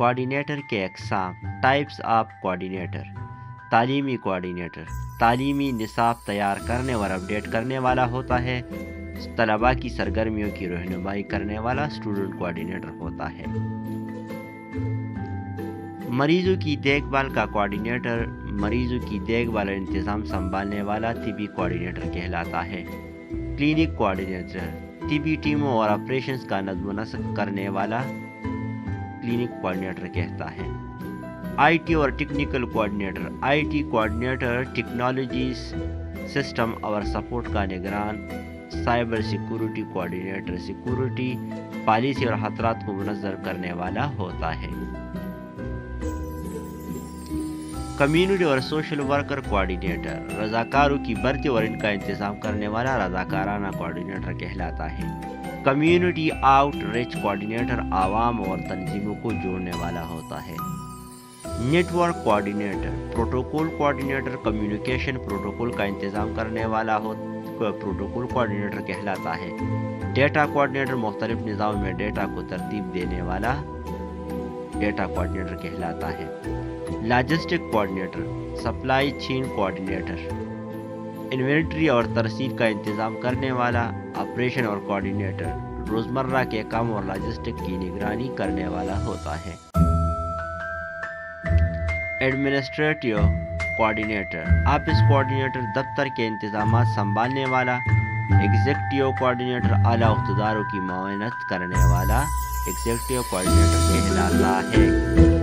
Coordinator کے اقسام. Types of coordinator. تعلیمی کوآرڈینیٹر تعلیمی نصاب تیار کرنے اور اپڈیٹ کرنے والا ہوتا ہے. طلباء کی سرگرمیوں کی رہنمائی کرنے والا اسٹوڈنٹ کوآرڈینیٹر ہوتا ہے. مریضوں کی دیکھ بھال کا کوآرڈینیٹر مریضوں کی دیکھ بھال اور انتظام سنبھالنے والا طبی کوآرڈینیٹر کہلاتا ہے. کلینک کوآرڈینیٹر طبی ٹیموں اور آپریشنز کا نظم و نسق کرنے والا کلینک کوآرڈینیٹر کہتا ہے. آئی ٹی اور technical coordinator. I T coordinator technologies system اور سپورٹ کا نگران. Cyber security coordinator security policy اور خطرات کو منظم کرنے والا ہوتا ہے. کمیونٹی اور سوشل ورکر کوآرڈینیٹر رضاکاروں کی بھرتی اور ان کا انتظام کرنے والا رضاکارانہ کوآرڈینیٹر کہلاتا ہے. کمیونٹی آؤٹ ریچ کوآرڈینیٹر عوام اور تنظیموں کو جوڑنے والا ہوتا ہے. Network coordinator protocol coordinator communication protocol کا انتظام کرنے والا پروٹوکول کوآرڈینیٹر کہلاتا ہے. ڈیٹا کوآرڈینیٹر مختلف نظاموں میں ڈیٹا کو ترتیب دینے والا ڈیٹا کوآرڈینیٹر کہلاتا ہے. Logistic coordinator supply chain coordinator inventory اور ترسیل کا انتظام کرنے والا. آپریشن اور کوآرڈینیٹر روزمرہ کے کام اور لاجسٹک کی نگرانی کرنے والا ہوتا ہے. ایڈمنسٹریٹو کوآرڈینیٹر آفس کوآرڈینیٹر دفتر کے انتظامات سنبھالنے والا. ایگزیکٹو کوآرڈینیٹر اعلیٰ اقتداروں کی معاونت کرنے والا ایگزیکٹو کوآرڈینیٹر کہلاتا ہے.